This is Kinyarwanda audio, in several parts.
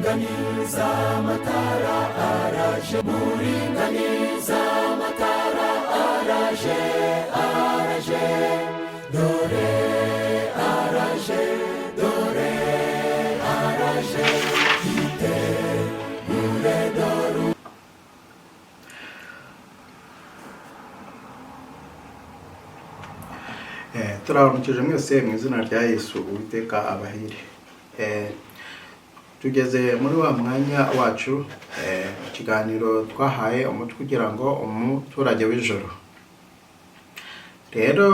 muringaniza amatara araje, muringaniza amatara araje, araje, dore araje, dore araje, itegure dore. Turaramukije mwese mu izina rya Yesu Uwiteka abahire. Tugeze muri wa mwanya wacu ikiganiro twahaye umutwe kugira ngo umuturage w'ijoro. Rero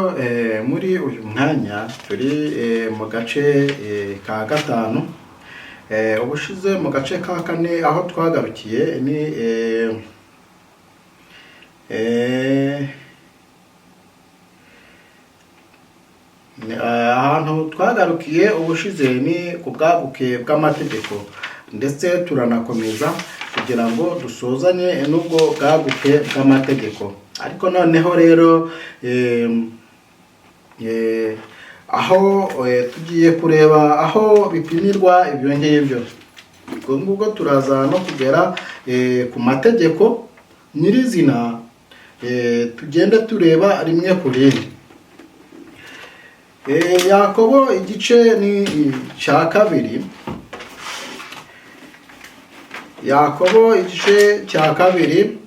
muri uyu mwanya turi mu gace ka gatanu, ubushize mu gace ka kane aho twagarukiye ni ahantu twagarukiye ubushize ni ku bwaguke bw'amategeko, ndetse turanakomeza kugira ngo dusozanye n'ubwo bwaguke bw'amategeko. Ariko noneho rero aho tugiye kureba aho bipimirwa ibyo ngibyo, ubwo turaza no kugera ku mategeko nyirizina, tugenda tureba rimwe ku rindi. Yakobo igice ni cya kabiri, Yakobo igice cya kabiri,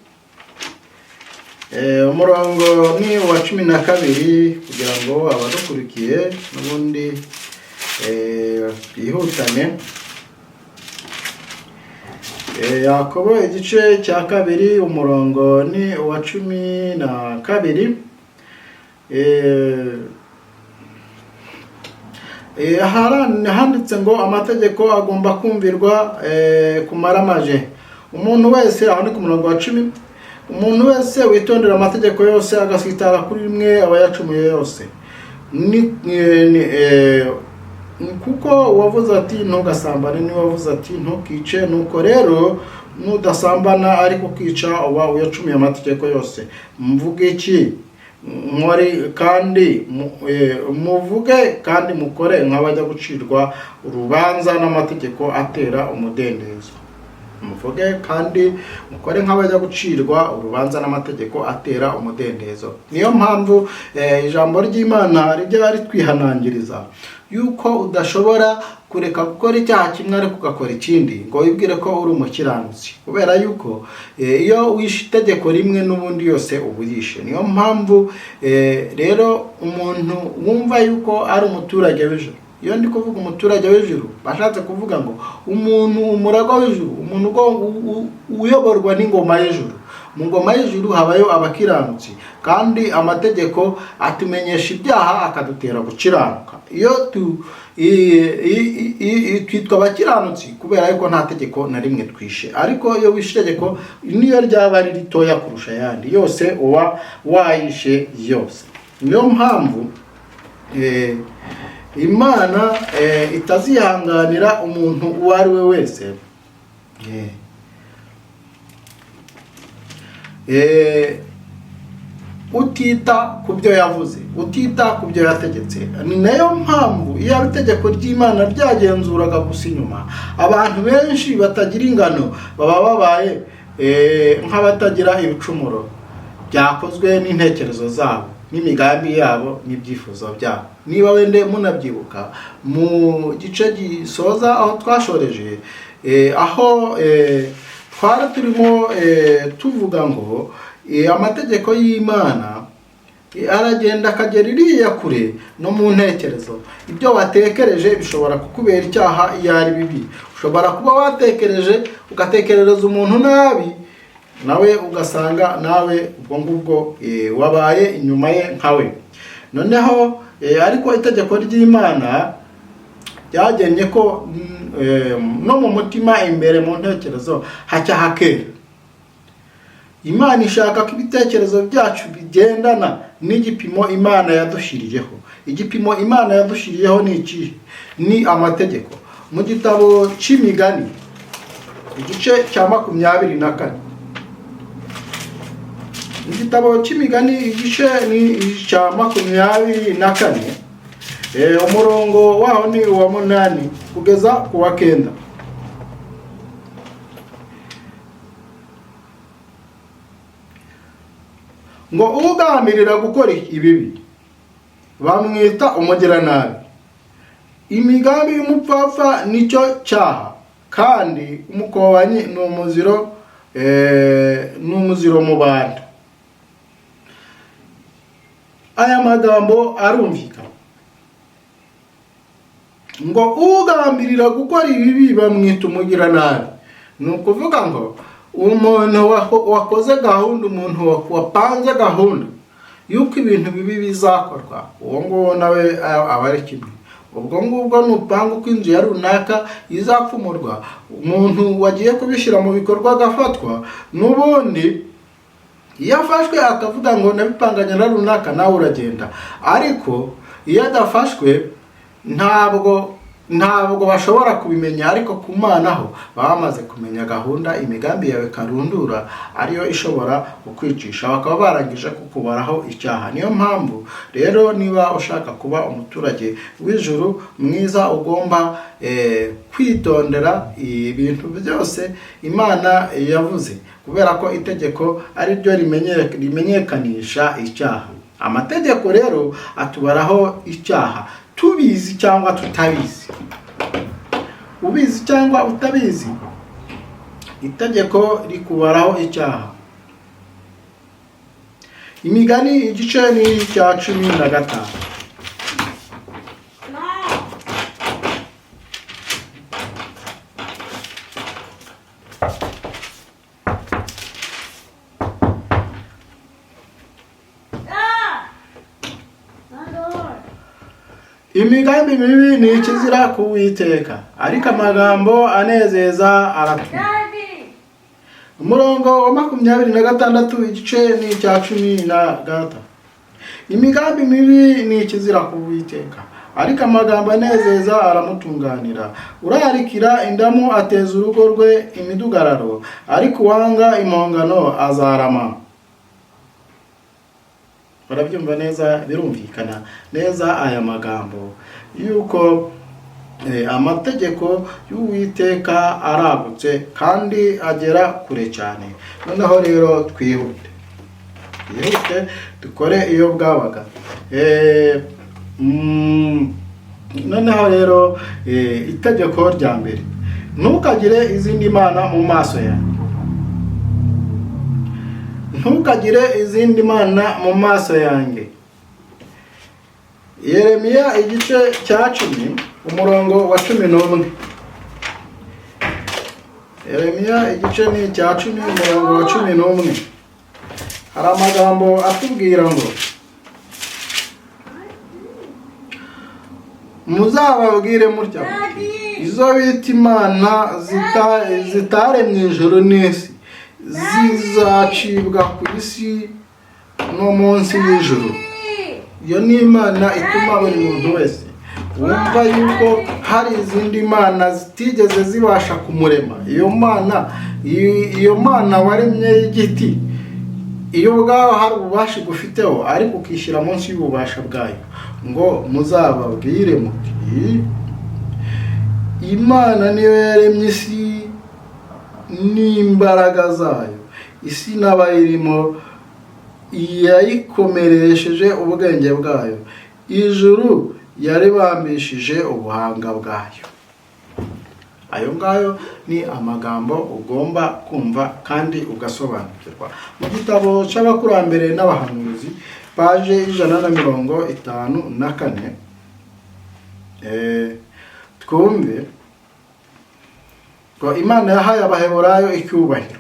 umurongo ni wa 12 kugira ngo abadukurikiye n'ubundi bihutane. Yakobo igice cya kabiri umurongo ni wa 12. Handitse ngo amategeko agomba kumvirwa kumaramaje. Umuntu wese, aho ni ku murongo wa 10, umuntu wese witondera amategeko yose agasitara kuri rimwe aba yacumuye yose. Kuko wavuze ati ntugasambane, ni wavuze ati ntukice, nuko rero nudasambana ariko kwica uba uyacumuye amategeko yose. Mvuge iki? Muvuge kandi mukore nk'abajya gucirwa urubanza n'amategeko atera umudendezo. Muvuge kandi mukore nk'abajya gucirwa urubanza n'amategeko atera umudendezo. Niyo mpamvu ijambo ry'Imana rijya ritwihanangiriza yuko udashobora kureka gukora icyaha kimwe ariko ugakora ikindi ngo wibwire ko uri umukiranutsi, kubera yuko iyo wishe itegeko rimwe n'ubundi yose ubuyishe. Niyo mpamvu rero umuntu wumva yuko ari umuturage w'ijuru, iyo ndi kuvuga umuturage w'ijuru bashatse kuvuga ngo umuntu umurago w'ijuru, umuntu uyoborwa n'ingoma y'ijuru. Mu ngoma y'ijuru habayo abakiranutsi, kandi amategeko atumenyesha ibyaha akadutera gukiranuka. Iyo twitwa abakiranutsi kubera yuko nta tegeko na rimwe twishe, ariko iyo wishe itegeko niyo ryaba ari ritoya kurusha ayandi yose uba wayishe yose. Niyo mpamvu Imana itazihanganira umuntu uwo ari we wese utita ku byo yavuze, utita ku byo yategetse. Ni nayo mpamvu iyo itegeko ry'Imana ryagenzuraga gusa inyuma, abantu benshi batagira ingano baba babaye nk'abatagira ibicumuro byakozwe n'intekerezo zabo n'imigambi yabo n'ibyifuzo byabo. Niba wende munabyibuka mu gice gisoza aho twashoreje, aho twari turimo tuvuga ngo amategeko y'Imana aragenda akagera iriya kure no mu ntekerezo. Ibyo watekereje bishobora kukubera icyaha iyo ari bibi. Ushobora kuba watekereje ugatekerereza umuntu nabi, nawe ugasanga nawe ubwo ngubwo wabaye inyuma ye nkawe. Noneho ariko itegeko ry'Imana ryagennye ko no mu mutima imbere mu ntekerezo hacya hakera. Imana ishaka ko ibitekerezo byacu bigendana n'igipimo Imana yadushiriyeho. Igipimo Imana yadushiriyeho ni iki? Ni amategeko. Mu gitabo cy'Imigani igice cya 24, igitabo cy'Imigani igice ni cya 24, umurongo waho ni uwa 8 kugeza ku wa 9. ngo ugambirira gukora ibibi bamwita umugiranabi. Imigambi y'umupfapfa nicyo cyaha, kandi umukobanyi ni umuziro mu bantu. Aya magambo arumvikana ngo ugambirira gukora ibibi bamwita umugiranabi. Ni ukuvuga ngo umuntu wakoze gahunda, umuntu wapanze gahunda yuko ibintu bibi bizakorwa, uwo nguwo nawe aba ari kimwe. Ubwo ngubwo nupanga uko inzu ya runaka izapfumurwa, umuntu wagiye kubishyira mu bikorwa agafatwa, n'ubundi iyo afashwe akavuga ngo nabipanganye na runaka, nawe uragenda. Ariko iyo adafashwe ntabwo bashobora kubimenya, ariko ku Mana ho baba bamaze kumenya gahunda, imigambi yawe karundura ariyo ishobora kukwicisha, bakaba barangije kukubaraho icyaha. Niyo mpamvu rero niba ushaka kuba umuturage w'ijuru mwiza, ugomba kwitondera ibintu byose Imana yavuze, kubera ko itegeko ari ryo rimenyekanisha icyaha. Amategeko rero atubaraho icyaha, tubizi cyangwa tutabizi. Ubizi cyangwa utabizi, itegeko rikubaraho icyaha. Imigani igice ni cya 15. Imigambi mibi ni ikizira ku Uwiteka, ariko amagambo anezeza aratura. Umurongo wa 26 igice ni cya 15. Imigambi mibi ni ikizira ku Uwiteka, ariko amagambo anezeza aramutunganira. Urarikira indamu ateza urugo rwe imidugararo, ariko uwanga impongano azarama. Barabyumva neza, birumvikana neza aya magambo yuko amategeko y'Uwiteka aragutse kandi agera kure cyane. Noneho rero twihute dukore iyo bwabaga. Noneho rero itegeko rya mbere, ntukagire izindi mana mu maso yawe. Ntukagire izindi mana mu maso yanjye. Yeremiya igice cya 10 umurongo wa 11. Yeremiya igice ni cya 10 umurongo wa 11. Hari amagambo atubwira ngo muzababwire mutya, izo bita imana zitaremye ijuru n'isi zizacibwa ku isi no munsi y'ijuru. Iyo ni imana ituma buri muntu wese wumva yuko hari izindi mana zitigeze zibasha kumurema. Iyo mana waremye y'igiti, iyo ubwaho hari ububasha gufiteho, ariko ukishyira munsi y'ububasha bwayo. Ngo muzababwire muti, imana niyo yaremye isi n'imbaraga zayo, isi n'abayirimo yayikomeresheje ubwenge bwayo, ijuru yaribambishije ubuhanga bwayo. Ayo ngayo ni amagambo ugomba kumva kandi ugasobanukirwa. Mu gitabo cy'abakurambere n'abahanuzi paje 154, twumve ko Imana yahaye abaheburayo icyubahiro.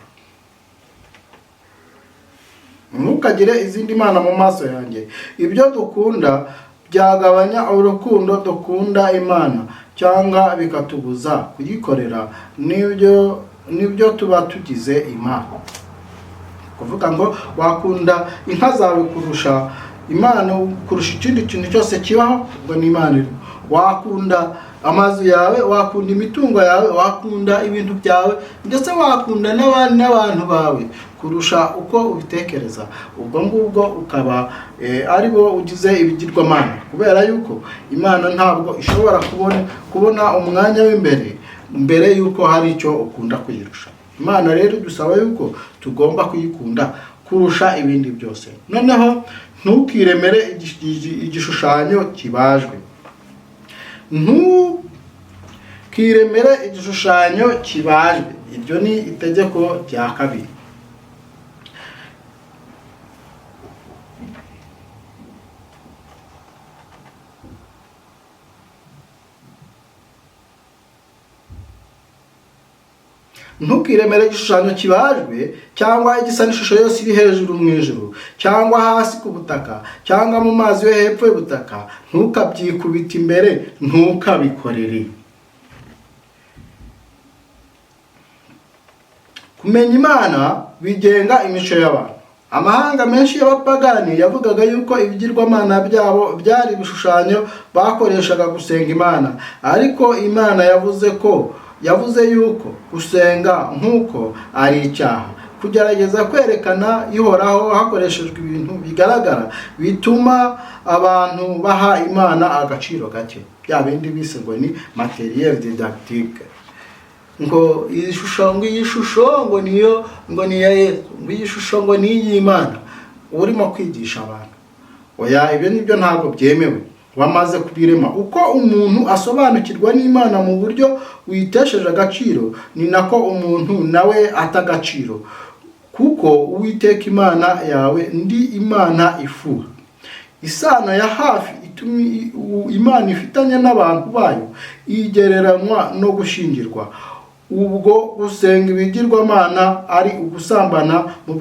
Ntukagire izindi mana mu maso yanjye. Ibyo dukunda byagabanya urukundo dukunda Imana, cyangwa bikatubuza kuyikorera. Nibyo tuba tugize Imana. Kuvuga ngo wakunda inka zawe kurusha Imana, kurusha ikindi kintu cyose kibaho, ubwo ni Imana. Wakunda amazu yawe, wakunda imitungo yawe, wakunda ibintu byawe, ndetse wakunda n'abantu bawe kurusha uko ubitekereza. Ubwo ngubwo ukaba ari bo ugize ibigirwamana, kubera yuko Imana ntabwo ishobora kubona umwanya w'imbere mbere yuko hari icyo ukunda kuyirusha. Imana rero dusaba yuko tugomba kuyikunda kurusha ibindi byose. Noneho ntukiremere igishushanyo kibajwe. Ntukiremere igishushanyo kibajwe. Iryo ni itegeko rya kabiri. Ntukiremere igishushanyo kibajwe cyangwa igisa n'ishusho yose iri hejuru mu ijuru cyangwa hasi ku butaka cyangwa mu mazi yo hepfo y'ubutaka. Ntukabyikubite imbere, ntukabikorere. Kumenya Imana bigenga imico y'abantu. Amahanga menshi y'abapagani yavugaga yuko ibigirwamana byabo byari ibishushanyo bakoreshaga gusenga Imana, ariko Imana yavuze yuko gusenga nk'uko ari icyaha. Kugerageza kwerekana ihoraho hakoreshejwe ibintu bigaragara bituma abantu baha Imana agaciro gake. Bya bindi bise ngo ni materiel didactique. Ngo iyi shusho ngo niyo ngo ni ya Yesu, ngo iyi shusho ngo ni iy'Imana. Urimo kwigisha abantu. Oya, ibyo nibyo ntabwo byemewe. Wamaze kubirema. Uko umuntu asobanukirwa n'Imana mu buryo witesheje agaciro, ni nako umuntu nawe atagaciro. Kuko Uwiteka Imana yawe ndi Imana ifura. Isano ya hafi itumi Imana ifitanye n'abantu bayo igereranywa no gushingirwa. Ubwo gusenga ibigirwamana ari ugusambana mu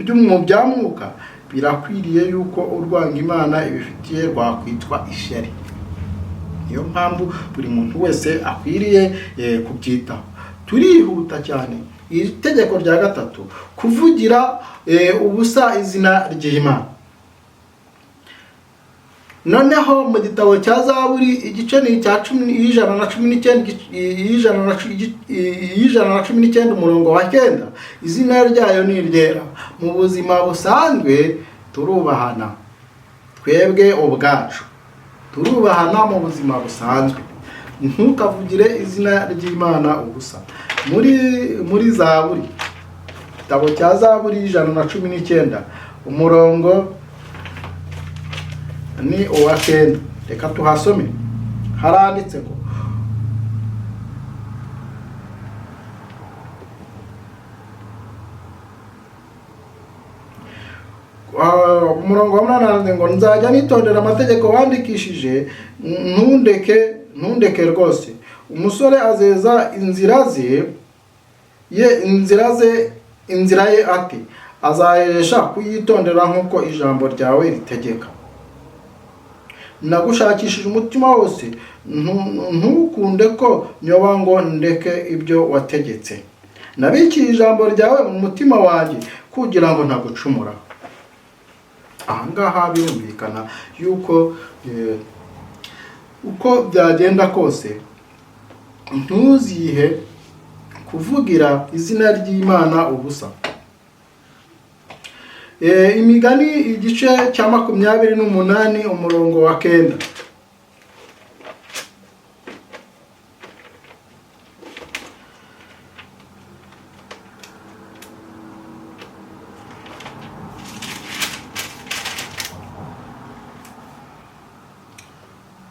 by'umwuka, birakwiriye yuko urwanga Imana ibifitiye rwakwitwa ishyari. Niyo mpamvu buri muntu wese akwiriye kubyitaho. Turihuta cyane. Iri tegeko rya gatatu, kuvugira ubusa izina ry'Imana. Noneho mu gitabo cya Zaburi igice ni cya 119 umurongo wa 9, izina ryayo ni iryera. Mu buzima busanzwe turubahana, twebwe ubwacu turubahana mu buzima busanzwe. Ntukavugire izina ry'Imana ubusa. Muri Zaburi, igitabo cya Zaburi 119 umurongo ni uwa 9. Reka tuhasome. Haranditse ngo umurongo wa 8 ngo nzajya nitondera amategeko wandikishije, ntundeke rwose. Umusore azeza inzira ye ate, azayeresha kuyitondera nk'uko ijambo ryawe ritegeka. Nagushakishije umutima wose, ntukunde ko nyoba ngo ndeke ibyo wategetse. Nabikiye ijambo ryawe mu mutima wanjye kugira ngo ntagucumura. Ahangaha birumvikana yuko uko byagenda kose ntuzihe kuvugira izina ry'Imana ubusa. Imigani igice cya 28 umurongo wa 9.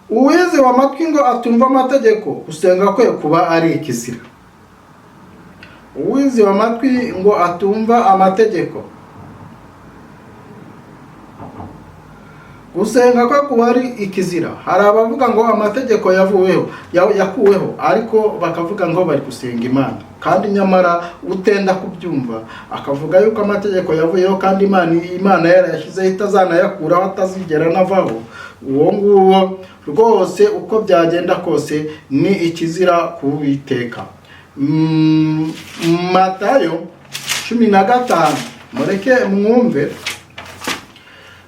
Uweze w'amatwi ngo atumva amategeko, gusenga kwe kuba ari ikizira. Uweze w'amatwi ngo atumva amategeko, gusenga kwe kuba ari ikizira. Hari abavuga ngo amategeko yakuweho, ariko bakavuga ngo bari gusenga Imana, kandi nyamara utenda kubyumva akavuga yuko amategeko yavuyeho kandi Imana yarayashyizeho itazanayakuraho, atazigera navaho. Uwo nguwo rwose uko byagenda kose ni ikizira kuwiteka. Matayo 15, mureke mwumve.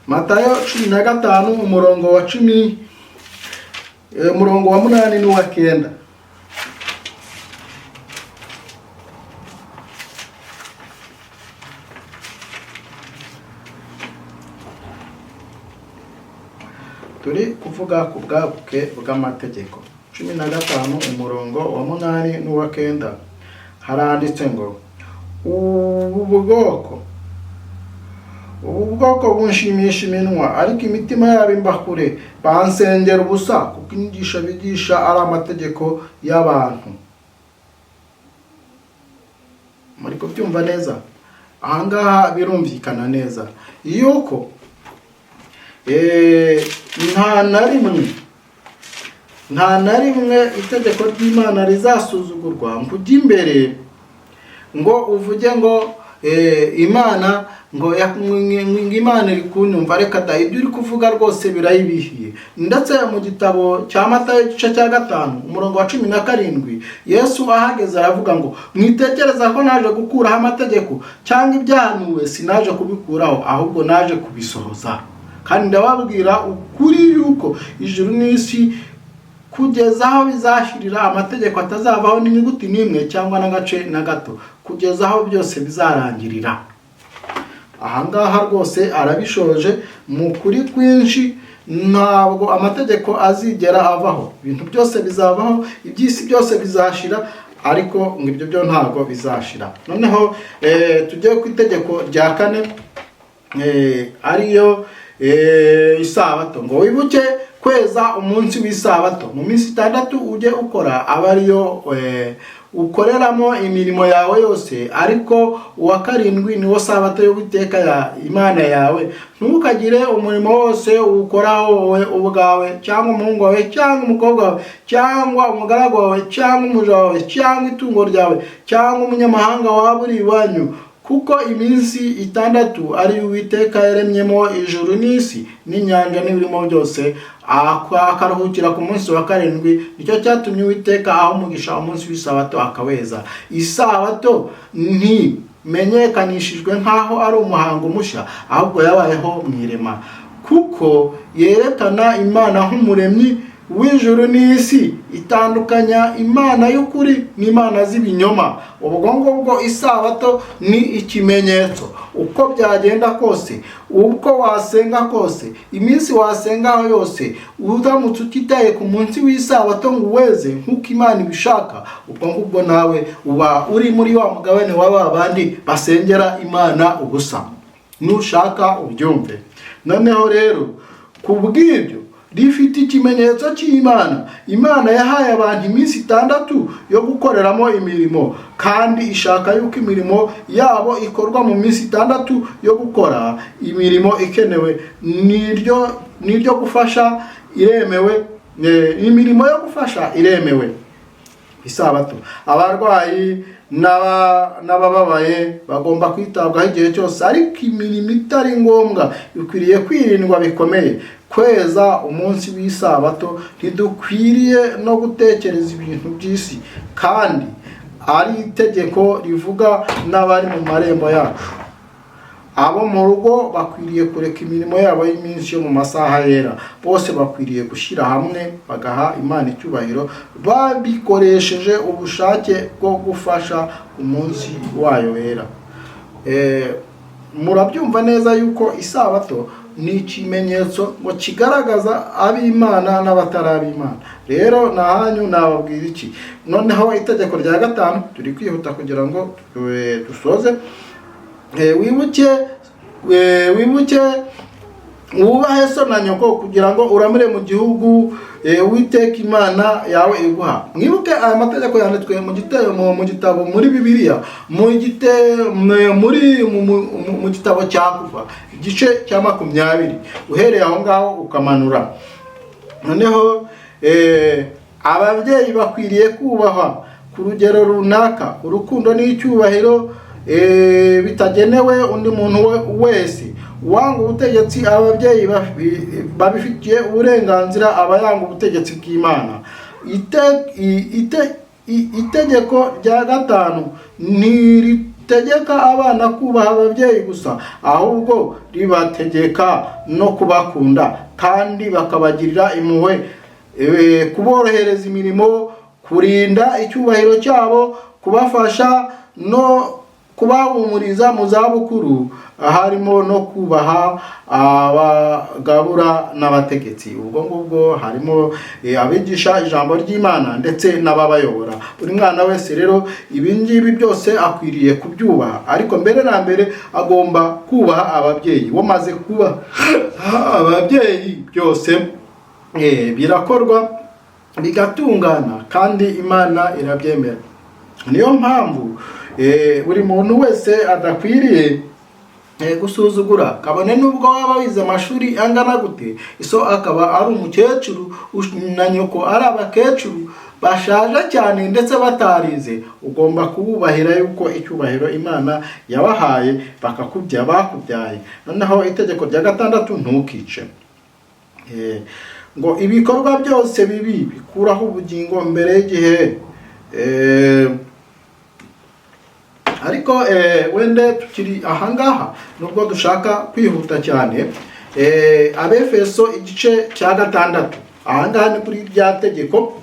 Matayo 15 umurongo wa 10, umurongo wa 8 n'uwa 9. Turi kuvuga ku bwabuke bw'amategeko. 15 umurongo wa 8 n'uwa 9 haranditse ngo ubu bwoko bunshimisha iminwa ariko imitima yabo imbakure, bansengera ubusa kuko inyigisho bigisha ari amategeko y'abantu. Muri kubyumva neza? Ahangaha birumvikana neza yuko nta na rimwe itegeko ry'Imana rizasuzugurwa ngo ujye imbere ngo uvuge ngo Imana ngo Imana iri kunyumva, reka da ibyo uri kuvuga rwose birayibihiye. Ndetse mu gitabo cya Matayo igice cya 5 umurongo wa 17 Yesu ahageze aravuga ngo mwitekereza ko naje gukuraho amategeko cyangwa ibyahanuwe, sinaje kubikuraho ahubwo naje kubisohoza. Kandi ndababwira ukuri yuko ijuru n'isi kugeza aho bizashirira amategeko atazavaho n'inyuguti n'imwe cyangwa n'agace na gato, kugeza aho byose bizarangirira. Ahangaha rwose arabishoje mu kuri kwinshi. Ntabwo amategeko azigera avaho, ibintu byose bizavaho, iby'isi byose bizashira, ariko ngo ibyo byo ntabwo bizashira. Noneho tujye ku itegeko rya 4 ariyo isabato, ngo wibuke kweza umunsi w'isabato, mu minsi 6 ujye ukora aba ariyo ukoreramo imirimo yawe yose, ariko uwa 7 niwo sabato y'Uwiteka ya Imana yawe. Ntukagire umurimo wose uwukoraho wowe ubwawe cyangwa umuhungu wawe cyangwa umukobwa wawe cyangwa umugaragu wawe cyangwa umuja wawe cyangwa itungo ryawe cyangwa umunyamahanga waba uri iwanyu, kuko iminsi 6 ari Uwiteka yaremyemo ijuru n'isi n'inyanja n'ibirimo byose, akaruhukira ku munsi wa 7. Nicyo cyatumye Uwiteka aho umugisha umunsi w'isabato akaweza. Isabato ntimenyekanishijwe nk'aho ari umuhango mushya, ahubwo yabayeho mu irema, kuko yerekana Imana nk'umuremyi w'ijuru n'isi, itandukanya Imana y'ukuri n'Imana z'ibinyoma. Ubwo ngubwo isabato ni ikimenyetso. Uko byagenda kose, uko wasenga kose, iminsi wasengaho yose, uramutse utitaye ku munsi w'isabato ngo uweze nk'uko Imana ibishaka, ubwo ngubwo nawe uba uri muri wa mugabane w'aba bandi basengera Imana ubusa. Nushaka ubyumve. Noneho rero kubw'ibyo rifite ikimenyetso cy'Imana. Imana yahaye abantu iminsi 6 yo gukoreramo imirimo, kandi ishaka yuko imirimo yabo ikorwa mu minsi 6 yo gukora imirimo ikenewe. Niryo gufasha iremewe, imirimo yo gufasha iremewe. Isabato abarwayi n'abababaye bagomba kwitabwaho igihe cyose, ariko imirimo itari ngombwa ikwiriye kwirindwa bikomeye. Kweza umunsi w'isabato ntidukwiriye no gutekereza ibintu by'isi, kandi ari itegeko rivuga n'abari mu marembo yacu. Abo mu rugo bakwiriye kureka imirimo yabo y'iminsi yo mu masaha yera. Bose bakwiriye gushyira hamwe bagaha Imana icyubahiro, babikoresheje ubushake bwo gufasha umunsi wayo wera. Murabyumva neza yuko isabato ni ikimenyetso ngo kigaragaza ab'Imana n'abatarab'Imana. Rero nahanyu nababwira iki? Noneho itegeko rya 5 turi kwihuta kugira ngo dusoze. Wibuke wubahe so na nyoko kugira ngo uramire mu gihugu Uwiteka Imana yawe iguha. Mwibuke aya mategeko yanditswe mu gitabo muri Bibiliya, mu gitabo cya Kuva igice cya 20 uhereye aho ngaho ukamanura. Noneho ababyeyi bakwiriye kubahwa ku rugero runaka, urukundo n'icyubahiro bitagenewe undi muntu wese. Wanga ubutegetsi, ababyeyi babifitiye uburenganzira abayanga ubutegetsi bw'Imana. Itegeko rya 5 ntiritegeka abana kubaha ababyeyi gusa, ahubwo ribategeka no kubakunda kandi bakabagirira impuhwe, kuborohereza imirimo, kurinda icyubahiro cyabo, kubafasha no kubahumuriza mu zabukuru, harimo no kubaha abagabura n'abategetsi. Ubwo ngubwo harimo abigisha ijambo ry'Imana ndetse n'ababayobora. Buri mwana wese rero ibi ngibi byose akwiriye kubyubaha, ariko mbere na mbere agomba kubaha ababyeyi. Wamaze kuba ababyeyi byose birakorwa bigatungana kandi Imana irabyemera. Niyo mpamvu buri muntu wese adakwiriye gusuzugura, kabone nubwo waba wize amashuri angana gute, iso akaba ari umukecuru na nyoko ari abakecuru bashaje cyane ndetse batarize. Ugomba kububahira yuko icyubahiro Imana yabahaye bakubyaye. Noneho itegeko rya 6, ntukice. Ngo ibikorwa byose bibi bikuraho ubugingo mbere y'igihe. Ariko wende tukiri ahangaha nubwo dushaka kwihuta cyane, Abefeso igice cya 6, ahangaha ni kuri rya tegeko,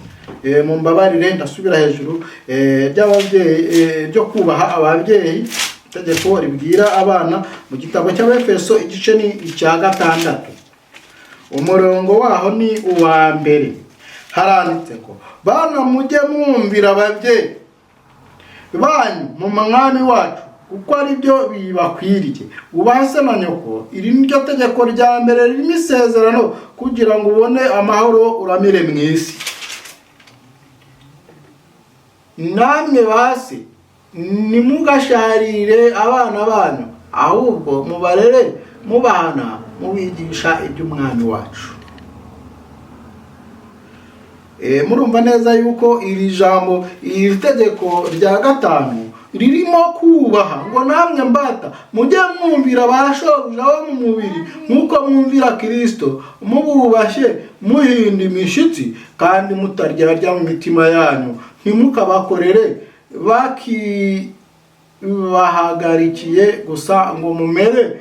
mu mbabarire ndasubira hejuru, ry'ababyeyi ryo kubaha ababyeyi, itegeko ribwira abana mu gitabo cy'Abefeso igice ni icya 6, umurongo waho ni uwa mbere. Haranditse ko bana mujye mwumvira ababyeyi banyu mu mwami wacu uko ari byo bibakwiriye. Ubahe se na nyoko, iri ni ryo tegeko rya mbere ririmo isezerano kugira ngo ubone amahoro uramire mu isi. Namwe base nimugasharire abana banyu, ahubwo mubarere mubahana mubigisha iby'umwami wacu. Murumva neza yuko iri jambo, iri tegeko rya 5 ririmo kubaha. Ngo namwe mbata mujye mwumvira abashobuja bo mu mubiri nk'uko mwumvira Kristo, mububashye muhinda imishitsi kandi mutaryarya mu mitima yanyu, ntimukabakorere bakibahagarikiye gusa ngo mumere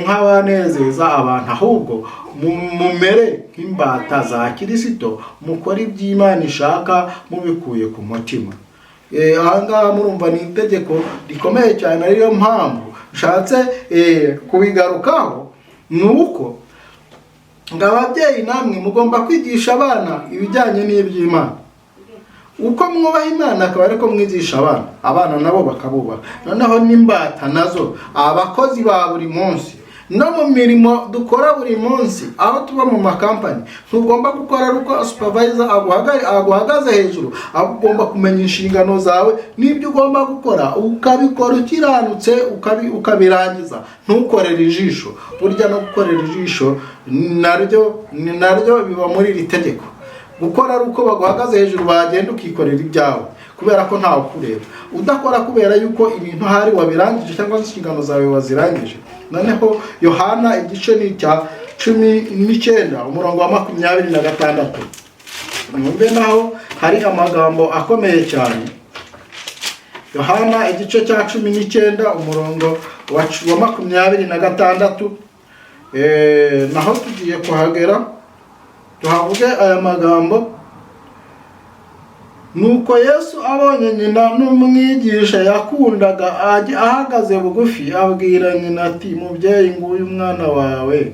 nk'abanezeza abantu, ahubwo mumere nk'imbata za Kristo, mukore iby'Imana ishaka mubikuye ku mutima. Ahangaha murumva ni itegeko rikomeye cyane. Ariyo mpamvu nshatse kubigarukaho, nuko ngo ababyeyi namwe mugomba kwigisha abana ibijyanye n'iby'Imana. Uko mwubaha Imana akaba ariko mwigisha abana nabo bakabubaha. Noneho n'imbata nazo, abakozi ba buri munsi no mu mirimo dukora buri munsi, aho tuba mu makampani, ntugomba gukora uko supervisor aguhagaze hejuru. Ugomba kumenya inshingano zawe n'ibyo ugomba gukora, ukabikora ukiranutse, ukabirangiza. Ntukorere ijisho. Burya no gukorera ijisho naryo biba muri iri tegeko. Gukora ari uko baguhagaze hejuru, bagenda ukikorera ibyawe kubera ko ntawe kureba. Udakora kubera yuko ibintu hari wabirangije cyangwa inshingano zawe wazirangije. Noneho Yohana igice ni cya 19 umurongo wa 26. Mwumve naho hari amagambo akomeye cyane. Yohana igice cya 19 umurongo wa 26. Naho tugiye kuhagera tuhavuge aya magambo. Nuko Yesu abonye nyina n'umwigisha yakundaga ahagaze bugufi, abwira nyina ati, mubyeyi nguyu umwana wawe.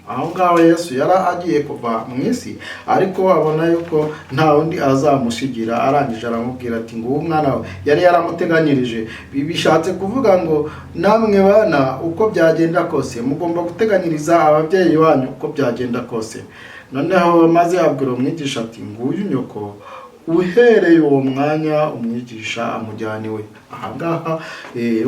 Aho ngaho Yesu yari agiye kuva mu isi, ariko abona yuko nta wundi azamusigira. Arangije aramubwira ati, nguyu umwana wawe. Yari yaramuteganyirije. Bishatse kuvuga ngo namwe bana uko byagenda kose mugomba guteganyiriza ababyeyi banyu uko byagenda kose. Noneho maze abwira umwigisha ati, nguyu nyoko. Uhereye uwo mwanya umwigisha amujyana iwe. Ahangaha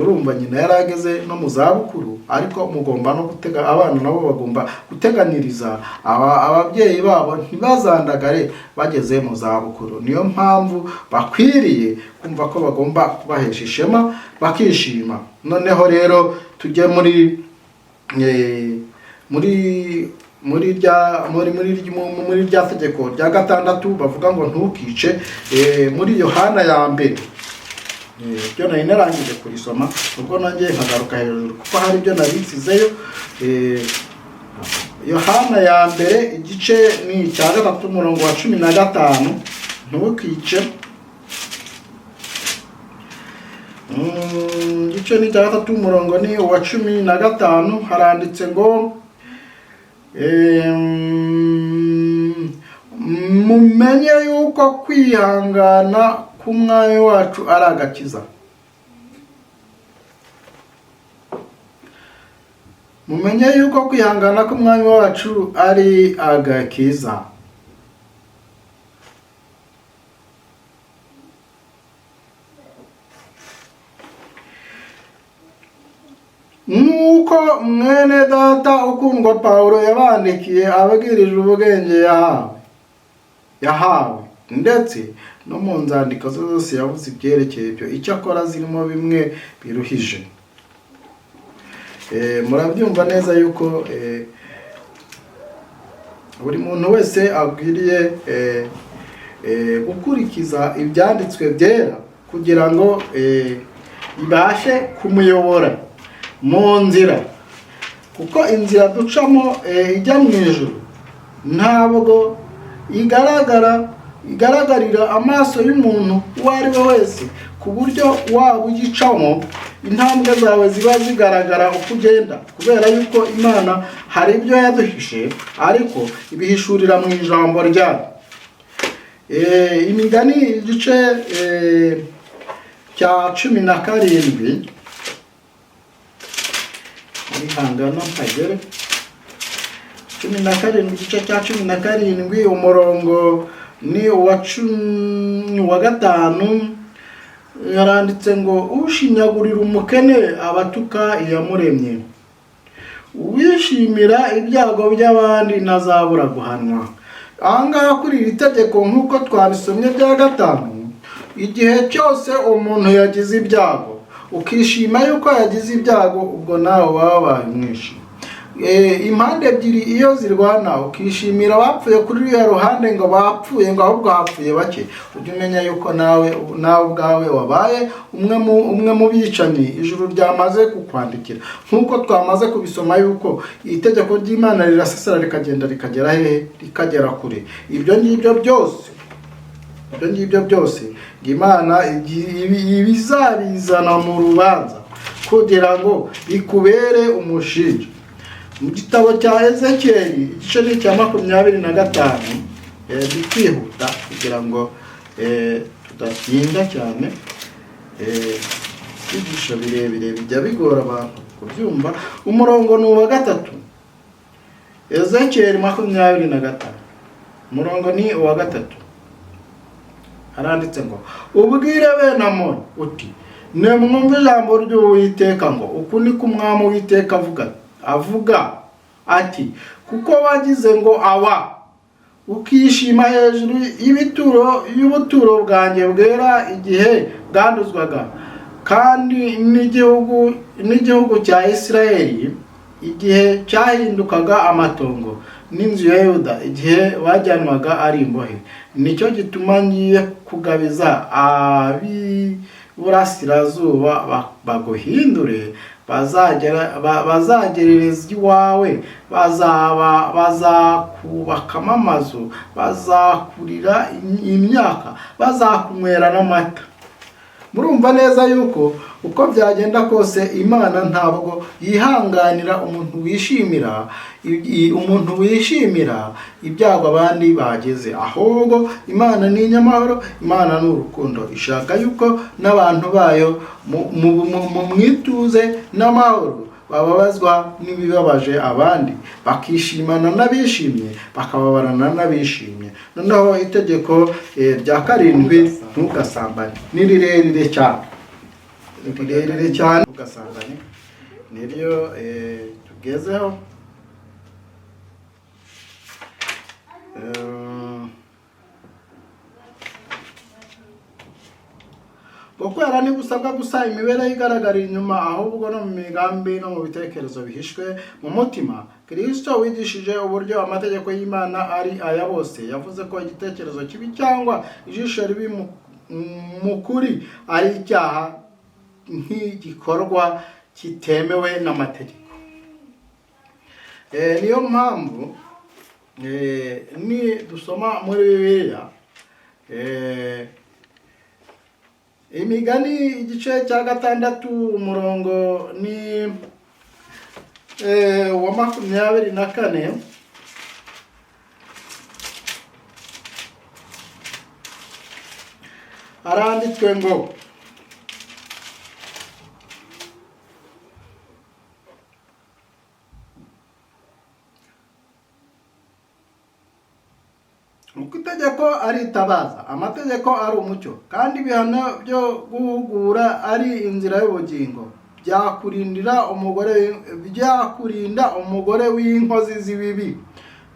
urumva nyina yarageze no mu zabukuru, ariko mugomba no gutega abana nabo bagomba guteganiriza ababyeyi babo ntibazandagare bageze mu zabukuru. Niyo mpamvu bakwiriye kumva ko bagomba kubahesha ishema bakishima. Noneho rero tujye muri rya tegeko rya 6 bavuga ngo ntukice. Muri Yohana ya mbere, byo nari narangije kurisoma, ubwo nanjye nkagaruka hejuru kuko hari ibyo nabitsizeyo. Yohana ya mbere igice ni cya 3 umurongo wa 15. Ntukice. igice ni cya gatatu, umurongo ni uwa 15, haranditse ngo mumenye yuko kwihangana k'umwami wacu ari agakiza. Mumenye yuko kwihangana k'umwami wacu ari agakiza. Nuko mwene data ukundwa Pawulo yabandikiye ababwirije ubwenge yahawe ndetse no mu nzandiko zose yavuze ibyerekeye ibyo, icyakora zirimo bimwe biruhije. Murabyumva neza yuko buri muntu wese abwiriye gukurikiza ibyanditswe byera kugira ngo ibashe kumuyobora mu nzira, kuko inzira ducamo ijya mu ijuru ntabwo igaragarira amaso y'umuntu uwo ari we wese, ku buryo waba ugicamo intambwe zawe ziba zigaragara uko ugenda, kubera yuko Imana hari ibyo yaduhishe ariko ibihishurira mu ijambo ryayo. Imigani igice cya 17, ihangana mpagere, 17, igice cya 17, umurongo ni uwa 15, yaranditse ngo ushinyagurira umukene abatuka iyamuremye, uwishimira ibyago by'abandi ntazabura guhanwa. Ahangaha kuri iri tegeko nk'uko twabisomye bya 5, igihe cyose umuntu yagize ibyago ukishima yuko yagize ibyago, ubwo nawe wabaye umwishi. Impande ebyiri iyo zirwana ukishimira bapfuye kuri ya ruhande ngo bapfuye, ngo ahubwo hapfuye bake, ujye umenya yuko nawe ubwawe wabaye umwe mu bicanyi ijuru ryamaze kukwandikira, nk'uko twamaze kubisoma yuko itegeko ry'Imana rirasesera rikagenda rikagera hehe, rikagera kure. Ibyo ngibyo byose Imana ibizabizana mu rubanza kugira ngo bikubere umushinja. Mu gitabo cya Ezekiyeli igice ni cya 25, bikwihuta kugira ngo tudatinda cyane, kwigisha birebire bijya bigora abantu kubyumva. Umurongo ni uwa 3, Ezekiyeli 25, umurongo ni uwa 3, haranditse ngo ubwire bene Amoni uti nimwumve ijambo ry'Uwiteka ngo uku ni ko umwami Uwiteka avuga ati, kuko wagize ngo awa ukishima hejuru y'ubuturo bwanjye bwera igihe bwanduzwaga, kandi n'igihugu cya Isirayeli igihe cyahindukaga amatongo, n'inzu ya Yuda igihe bajyanwaga ari imbohe, nicyo gituma ngiye kugabiza ab'iburasirazuba baguhindure, bazagerereza iwawe, bazakubakamo amazu, bazakurira imyaka, bazakunywera n'amata. Murumva neza yuko uko byagenda kose Imana ntabwo yihanganira umuntu wishimira ibyago abandi bageze, ahubwo Imana ni inyamahoro, Imana ni urukundo, ishaka yuko n'abantu bayo mu mwituze n'amahoro bababazwa n'ibibabaje abandi, bakishimana n'abishimye, bakababarana n'abishimye. Noneho itegeko rya 7, ntugasambane, ni rirerire cyane, ntugasambane, niryo tugezeho. Gukwera ntibusabwa gusa imibereho igaragarira inyuma, ahubwo no mu migambi no mu bitekerezo bihishwe mu mutima. Kristo wigishije uburyo amategeko y'Imana ari aya bose, yavuze ko igitekerezo kibi cyangwa ijisho ribi mu kuri ari icyaha nk'igikorwa kitemewe n'amategeko. Niyo mpamvu ni dusoma muri Bibiliya Imigani igice cya 6 umurongo ni wa 24 haranditswe ngo uko itegeko ari itabaza, amategeko ari umucyo, kandi ibihano byo guhugura ari inzira y'ubugingo, byakurinda umugore w'inkozi z'ibibi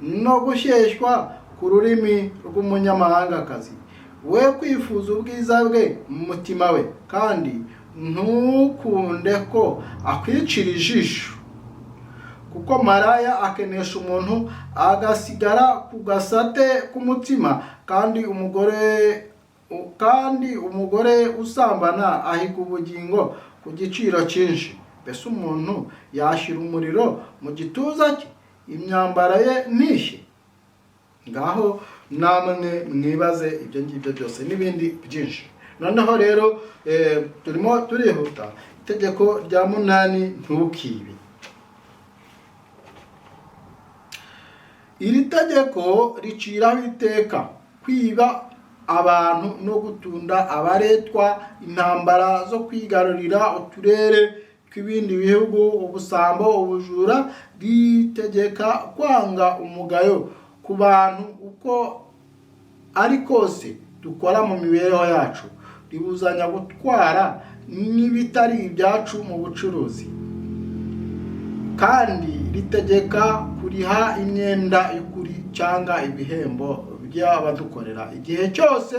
no gushyeshywa ku rurimi rw'umunyamahangakazi. We kwifuza ubwiza bwe mu mutima we, kandi ntukunde ko akwicira ijisho, kuko maraya akenesha umuntu agasigara ku gasate k'umutima, kandi umugore usambana ahiga ubugingo ku giciro cyinshi. Mbese umuntu yashyira umuriro mu gituza cye, imyambaro ye ntishye? Ngaho namwe mwibaze ibyo ngibyo byose n'ibindi byinshi. Noneho rero turimo turihuta. Itegeko rya 8, ntukibe. Iri tegeko riciraho iteka kwiba abantu no gutunda abaretwa, intambara zo kwigarurira uturere tw'ibindi bihugu, ubusambo, ubujura. Ritegeka kwanga umugayo ku bantu uko ari kose dukora mu mibereho yacu. Ribuzanya gutwara n'ibitari ibyacu mu bucuruzi, kandi ritegeka kuriha imyenda y'ukuri cyangwa ibihembo by'abadukorera igihe cyose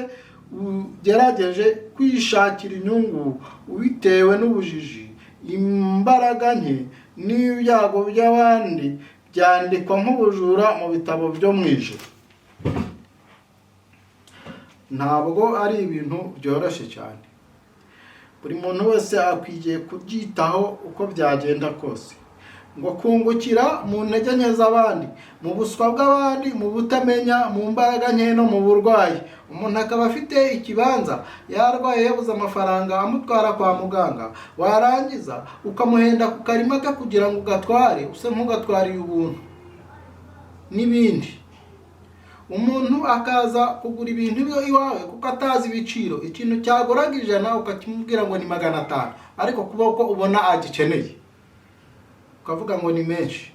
ugerageje kwishakira inyungu ubitewe n'ubujiji, imbaraga nke n'ibyago by'abandi. Byandikwa nk'ubujura mu bitabo byo mu ijuru. Ntabwo ari ibintu byoroshye cyane. Buri muntu wese akwiye kubyitaho uko byagenda kose, ngo kungukira mu ntege nke z'abandi, mu buswa bw'abandi, mu butamenya, mu mbaraga nke no mu burwayi. Umuntu akaba afite ikibanza, yarwaye yabuze amafaranga amutwara kwa muganga, warangiza ukamuhenda ku karima ke kugira ngo ugatware, use nk'ugatwariye ubuntu n'ibindi. Umuntu akaza kugura ibintu iwawe kuko atazi ibiciro. Ikintu cyaguraga 100 ukakimubwira ngo ni 500, ariko kuboko ubona agikeneye ukavuga ngo ni menshi,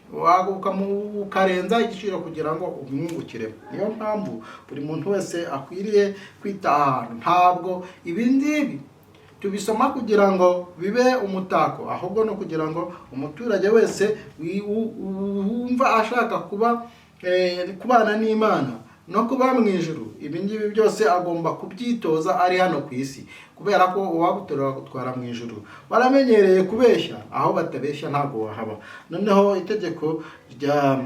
ukarenza igiciro kugira ngo umwungukire. Niyo mpamvu buri muntu wese akwiriye kwita ahantu. Ntabwo ibi ngibi tubisoma kugira ngo bibe umutako, ahubwo no kugira ngo umuturage wese wumva ashaka kubana n'Imana no kuba mu ijuru, ibi ngibi byose agomba kubyitoza ari hano ku isi, kubera ko uwaguterura gutwara mu ijuru. Baramenyereye kubeshya, aho batabeshya ntabwo wahaba. Noneho itegeko rya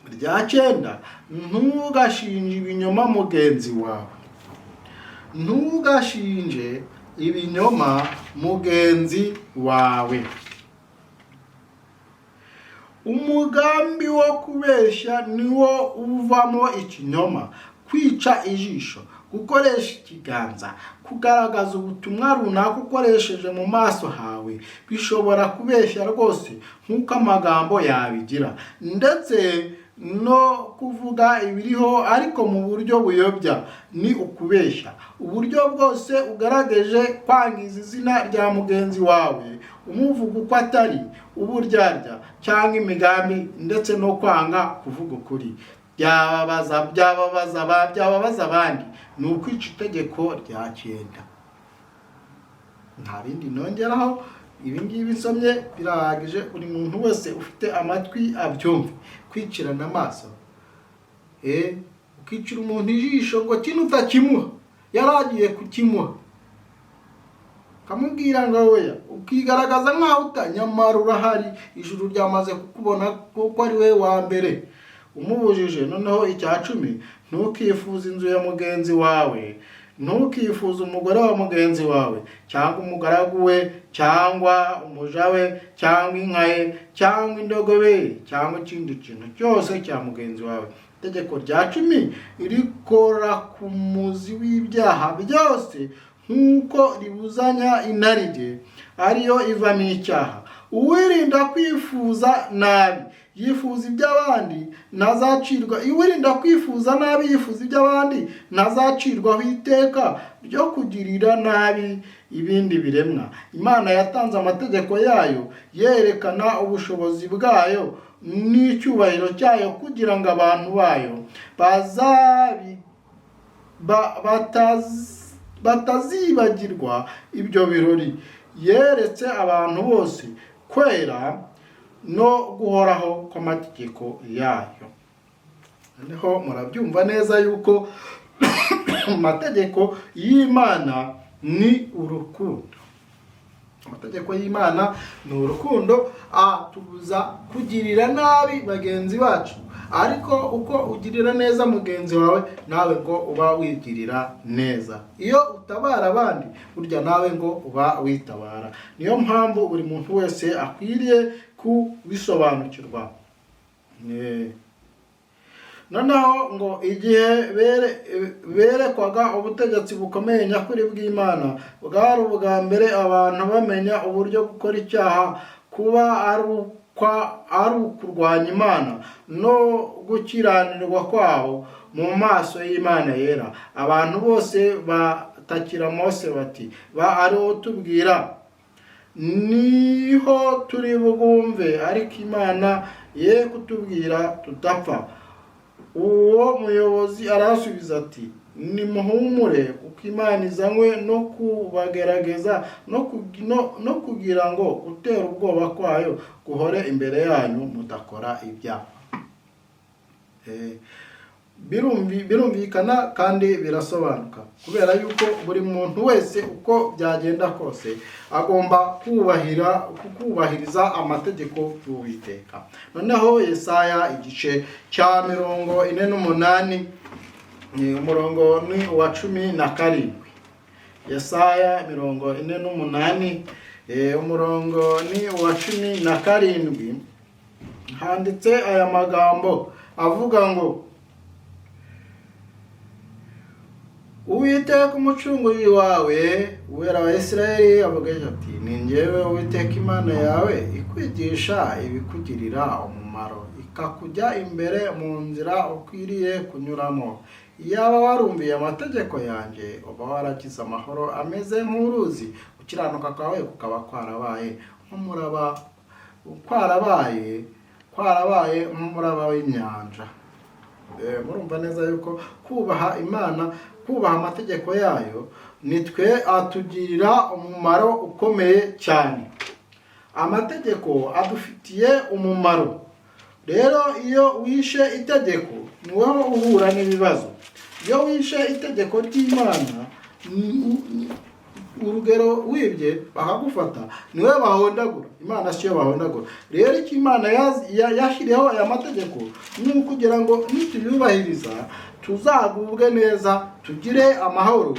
9, ntugashinje ibinyoma mugenzi wawe. Ntugashinje ibinyoma mugenzi wawe. Umugambi wo kubeshya niwo uvamo ikinyoma, kwica ijisho, gukoresha ikiganza, kugaragaza ubutumwa runaka ukoresheje mu maso hawe bishobora kubeshya rwose nk'uko amagambo yabigira, ndetse no kuvuga ibiriho ariko mu buryo buyobya ni ukubeshya. Uburyo bwose ugaragaje kwangiza izina rya mugenzi wawe, umuvuga uko atari, uburyarya cyangwa imigambi, ndetse no kwanga kuvuga ukuri, byababaza abandi, ni ukwica itegeko rya 9. Nta bindi nongeraho. Ibi ngibi nsomye birahagije. Buri muntu wese ufite amatwi abyumve. Kwicirana amaso, ukicira umuntu ijisho ngo kino utakimuha, yaragiye kukimuha, kamubwira ngo oya, ukigaragaza nkaho utanyamara urahari. Ijuru ryamaze kukubona kuko ari we wa mbere. Umubujije. Noneho icya 10, ntukifuze inzu ya mugenzi wawe. Ntukifuze umugore wa mugenzi wawe, cyangwa umugaragu we, cyangwa umuja we, cyangwa inka ye, cyangwa indogobe, cyangwa ikindi kintu cyose cya mugenzi wawe. Itegeko rya 10 rikora ku muzi w'ibyaha byose nk'uko ribuzanya inarijye ariyo ivamo icyaha. Uwirinda kwifuza nabi yifuza iby'abandi ntazacirwa uwirinda kwifuza nabi yifuza iby'abandi ntazacirwaho iteka ryo kugirira nabi ibindi biremwa. Imana yatanze amategeko yayo yerekana ubushobozi bwayo n'icyubahiro cyayo kugira ngo abantu bayo batazibagirwa ibyo birori. Yeretse abantu bose kwera no guhoraho kw'amategeko yayo. Noneho murabyumva neza yuko amategeko y'Imana ni urukundo. Amategeko y'Imana ni urukundo, atubuza kugirira nabi bagenzi bacu, ariko uko ugirira neza mugenzi wawe nawe ngo uba wigirira neza. Iyo utabara abandi burya nawe ngo uba witabara. Niyo mpamvu buri muntu wese akwiriye kubisobanukirwa. Noneho ngo igihe berekwaga ubutegetsi bukomeye nyakuri bw'Imana, bwari ubwa mbere abantu bamenya uburyo gukora icyaha kuba ari ukurwanya Imana no gukiranirwa kwabo mu maso y'Imana yera. Abantu bose batakira Mose bati ariho tubwira niho turi bugumve, ariko Imana ye kutubwira tudapfa. Uwo muyobozi arasubiza ati nimuhumure kuko Imana izanywe no kubagerageza no kugira ngo utera ubwoba kwayo guhore imbere yanyu mudakora ibyaha. Birumvikana kandi birasobanuka, kubera yuko buri muntu wese uko byagenda kose agomba kubahiriza amategeko y'Uwiteka. Noneho Yesaya igice cya 48 umurongo ni uwa 17. Yesaya 48 umurongo ni uwa 17 handitse aya magambo avuga ngo Uwiteka umucunguzi wawe uwera wa Isirayeli avuga ati ni njyewe Uwiteka Imana yawe ikwigisha ibikugirira umumaro, ikakujya imbere mu nzira ukwiriye kunyuramo. Iyaba warumviye amategeko yanjye uba waragize amahoro ameze nk'uruzi, ukiranuka kwawe kukaba kwarabaye nk'umuraba w'inyanja. Murumva neza yuko kubaha Imana, kubaha amategeko yayo nitwe atugirira umumaro ukomeye cyane. Amategeko adufitiye umumaro. Rero iyo wishe itegeko ni wowe uhura n'ibibazo. Iyo wishe itegeko ry'Imana, urugero wibye bakagufata, niwe bahondagura. Imana siyo bahondagura. Rero icyo Imana yashyiriyeho aya mategeko ni ukugira ngo nituyubahiriza tuzagubwe neza, tugire amahoro,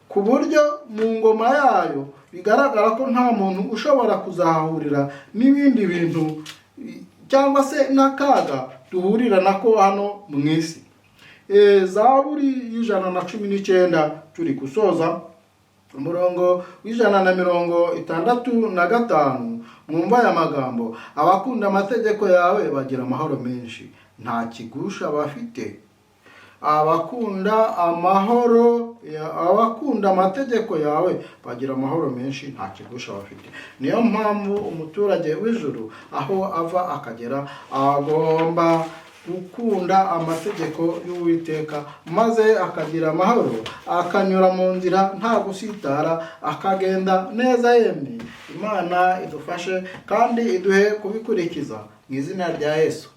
ku buryo mu ngoma yayo bigaragara ko nta muntu ushobora kuzahahurira n'ibindi bintu cyangwa se n'akaga duhurira nako hano mu isi. Zaburi y'119 turi gusoza umurongo w'165 mwumva aya magambo: abakunda amategeko yawe bagira amahoro menshi, nta kigusha bafite. Abakunda amategeko yawe bagira amahoro menshi, nta kigusha bafite. Niyo mpamvu umuturage w'ijuru aho ava akagera agomba gukunda amategeko y'Uwiteka, maze akagira amahoro, akanyura mu nzira nta gusitara, akagenda neza yemye. Imana idufashe kandi iduhe kubikurikiza mu izina rya Yesu.